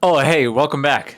Oh, hey, welcome back.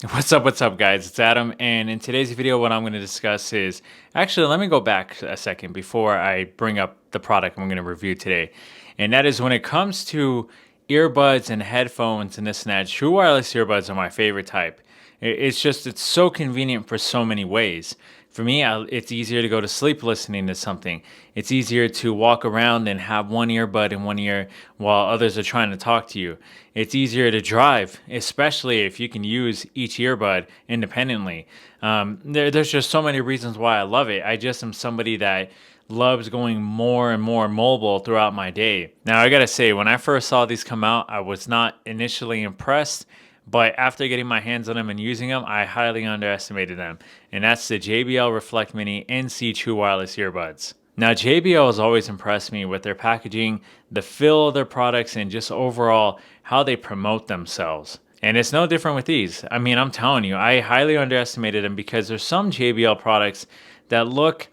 What's up, guys? It's Adam, and in today's video, what I'm going to discuss is actually, let me go back a second before I bring up the product I'm going to review today. And that is when it comes to earbuds and headphones and this and that, true wireless earbuds are my favorite type. It's so convenient for so many ways. For me, it's easier to go to sleep listening to something. It's easier to walk around and have one earbud in one ear while others are trying to talk to you. It's easier to drive, especially if you can use each earbud independently. There's just so many reasons why I love it. I just am somebody that loves going more and more mobile throughout my day. Now, I gotta say, when I first saw these come out, I was not initially impressed. But after getting my hands on them and using them, I highly underestimated them. And that's the JBL Reflect Mini NC True Wireless Earbuds. Now, JBL has always impressed me with their packaging, the feel of their products, and just overall how they promote themselves. And it's no different with these. I mean, I'm telling you, I highly underestimated them because there's some JBL products that look,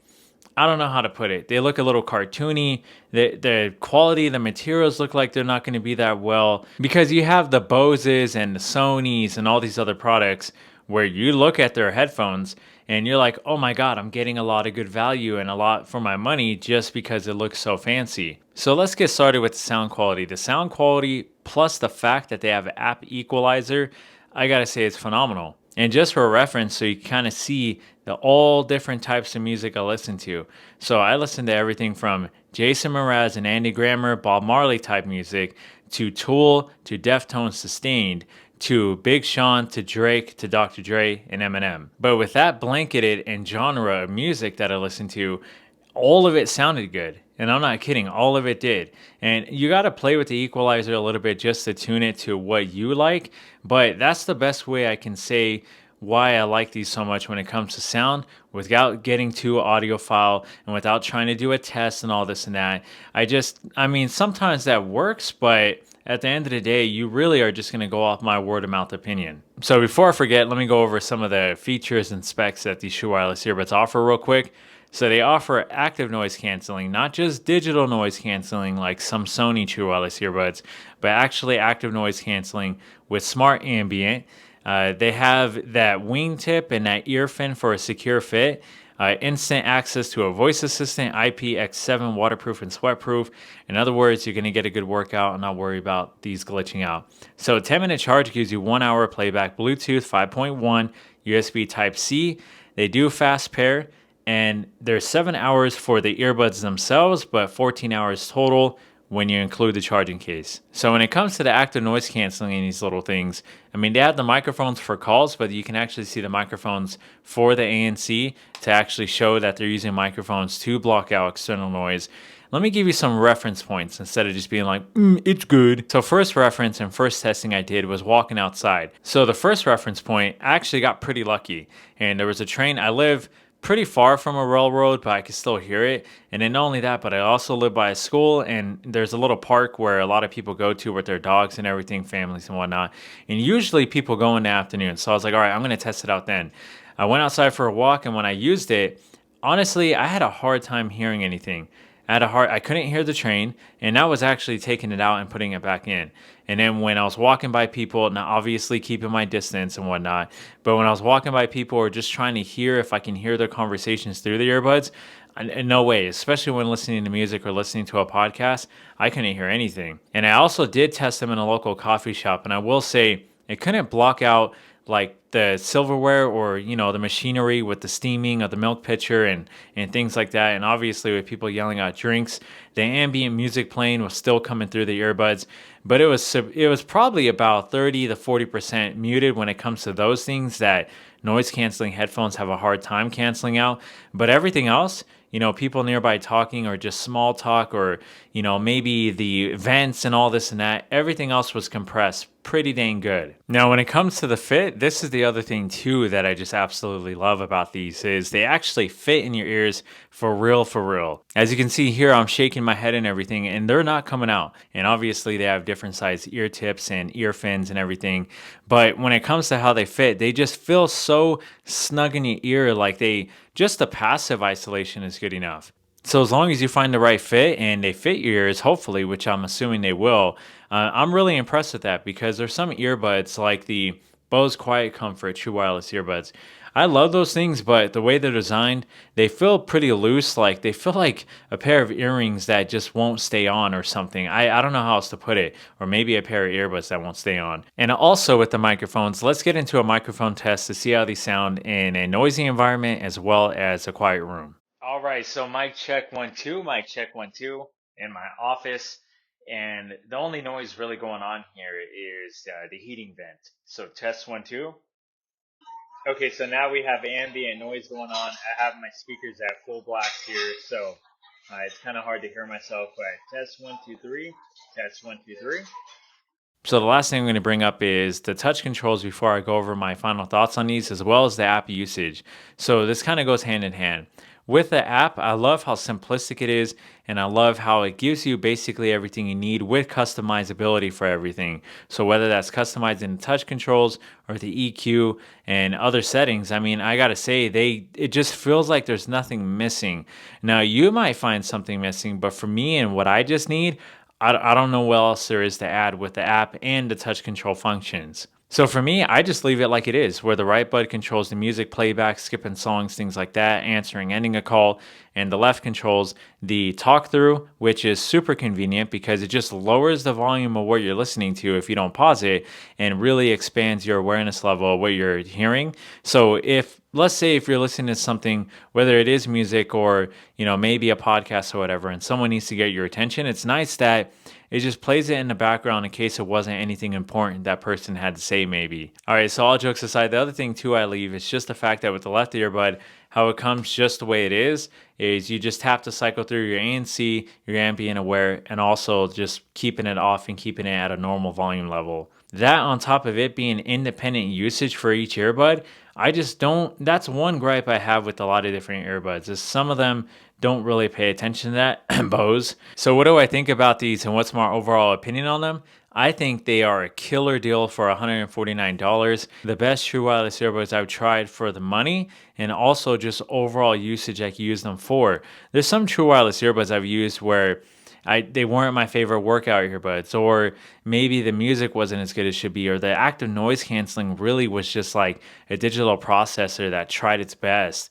I don't know how to put it. They look a little cartoony. The quality of the materials look like they're not going to be that well because you have the Boses and the Sonys and all these other products where you look at their headphones and you're like, oh my God, I'm getting a lot of good value and a lot for my money just because it looks so fancy. So let's get started with the sound quality. The sound quality plus the fact that they have an app equalizer, I gotta say it's phenomenal. And just for reference, so you kind of see the all different types of music I listen to. So I listen to everything from Jason Mraz and Andy Grammer, Bob Marley type music, to Tool, to Deftones Sustained, to Big Sean, to Drake, to Dr. Dre, and Eminem. But with that blanketed and genre of music that I listen to, all of it sounded good. And I'm not kidding, all of it did. And you got to play with the equalizer a little bit just to tune it to what you like. But that's the best way I can say why I like these so much when it comes to sound without getting too audiophile and without trying to do a test and all this and that. I mean, sometimes that works, but at the end of the day, you really are just going to go off my word of mouth opinion. So before I forget, let me go over some of the features and specs that these True Wireless earbuds offer real quick. So they offer active noise canceling, not just digital noise canceling like some Sony True Wireless earbuds, but actually active noise canceling with smart ambient. They have that wingtip and that ear fin for a secure fit. Instant access to a voice assistant, IPX7 waterproof and sweatproof. In other words, you're going to get a good workout and not worry about these glitching out. So a 10-minute charge gives you 1 hour playback, Bluetooth 5.1, USB Type-C. They do fast pair, and there's 7 hours for the earbuds themselves, but 14 hours total when you include the charging case. So when it comes to the active noise canceling and these little things, I mean, they have the microphones for calls, but you can actually see the microphones for the ANC to actually show that they're using microphones to block out external noise. Let me give you some reference points instead of just being like, it's good. So first reference and first testing I did was walking outside. So the first reference point, I actually got pretty lucky. And there was a train, I live pretty far from a railroad, but I can still hear it. And then not only that, but I also live by a school, and there's a little park where a lot of people go to with their dogs and everything, families and whatnot. And usually people go in the afternoon. So I was like, all right, I'm going to test it out then. I went outside for a walk, and when I used it, honestly, I had a hard time hearing anything. I couldn't hear the train, and I was actually taking it out and putting it back in. And then when I was walking by people, now obviously keeping my distance and whatnot, but when I was walking by people or just trying to hear if I can hear their conversations through the earbuds, no way, especially when listening to music or listening to a podcast, I couldn't hear anything. And I also did test them in a local coffee shop, and I will say it couldn't block out like the silverware or the machinery with the steaming of the milk pitcher and things like that. And obviously with people yelling out drinks, the ambient music playing was still coming through the earbuds, but it was probably about 30 to 40% muted when it comes to those things that noise canceling headphones have a hard time canceling out. But everything else, people nearby talking or just small talk or maybe the vents and all this and that, everything else was compressed pretty dang good. Now, when it comes to the fit, this is the other thing too that I just absolutely love about these is they actually fit in your ears for real, for real. As you can see here, I'm shaking my head and everything, and they're not coming out. And obviously they have different size ear tips and ear fins and everything. But when it comes to how they fit, they just feel so snug in your ear, like just the passive isolation is good enough. So as long as you find the right fit and they fit your ears, hopefully, which I'm assuming they will, I'm really impressed with that because there's some earbuds like the Bose Quiet Comfort True Wireless earbuds. I love those things, but the way they're designed, they feel pretty loose. Like they feel like a pair of earrings that just won't stay on or something. I don't know how else to put it. Or maybe a pair of earbuds that won't stay on. And also with the microphones, let's get into a microphone test to see how they sound in a noisy environment as well as a quiet room. All right, so mic check 1 2, mic check 1 2 in my office, and the only noise really going on here is the heating vent. So test 1 2. Okay, so now we have ambient noise going on. I have my speakers at full blast here, so it's kind of hard to hear myself. But test 1 2 3, test 1 2 3. So the last thing I'm going to bring up is the touch controls before I go over my final thoughts on these, as well as the app usage. So this kind of goes hand in hand. With the app, I love how simplistic it is, and I love how it gives you basically everything you need with customizability for everything. So whether that's customizing the touch controls or the EQ and other settings, I mean, I gotta say, it just feels like there's nothing missing. Now you might find something missing, but for me and what I just need, I don't know what else there is to add with the app and the touch control functions. So for me, I just leave it like it is, where the right button controls the music playback, skipping songs, things like that, answering, ending a call, and the left controls the talk through, which is super convenient because it just lowers the volume of what you're listening to if you don't pause it and really expands your awareness level of what you're hearing. So if let's say if you're listening to something, whether it is music or maybe a podcast or whatever, and someone needs to get your attention, it's nice that it just plays it in the background in case it wasn't anything important that person had to say, maybe. All right, so all jokes aside, the other thing too I leave is just the fact that with the left earbud, how it comes just the way it is you just have to cycle through your ANC, your ambient aware, and also just keeping it off and keeping it at a normal volume level. That on top of it being independent usage for each earbud, I just don't. That's one gripe I have with a lot of different earbuds is some of them don't really pay attention to that. Bose. So what do I think about these and what's my overall opinion on them? I think they are a killer deal for $149. The best true wireless earbuds I've tried for the money and also just overall usage I can use them for. There's some true wireless earbuds I've used where they weren't my favorite workout earbuds, or maybe the music wasn't as good as it should be, or the active noise canceling really was just like a digital processor that tried its best.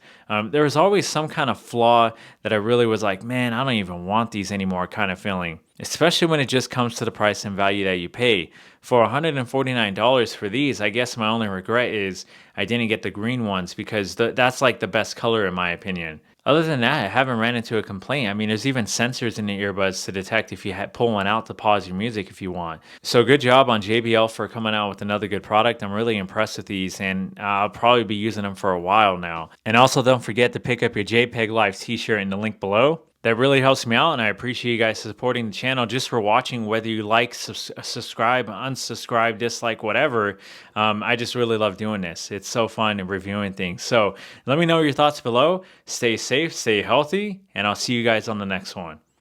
There was always some kind of flaw that I really was like, man, I don't even want these anymore kind of feeling, especially when it just comes to the price and value that you pay. For $149 for these, I guess my only regret is I didn't get the green ones because that's like the best color in my opinion. Other than that, I haven't ran into a complaint. I mean, there's even sensors in the earbuds to detect if you pull one out to pause your music if you want. So good job on JBL for coming out with another good product. I'm really impressed with these, and I'll probably be using them for a while now. And also don't forget to pick up your JPEG Live t-shirt in the link below. That really helps me out, and I appreciate you guys supporting the channel just for watching, whether you like, subscribe, unsubscribe, dislike, whatever. I just really love doing this. It's so fun and reviewing things. So let me know your thoughts below. Stay safe, stay healthy, and I'll see you guys on the next one.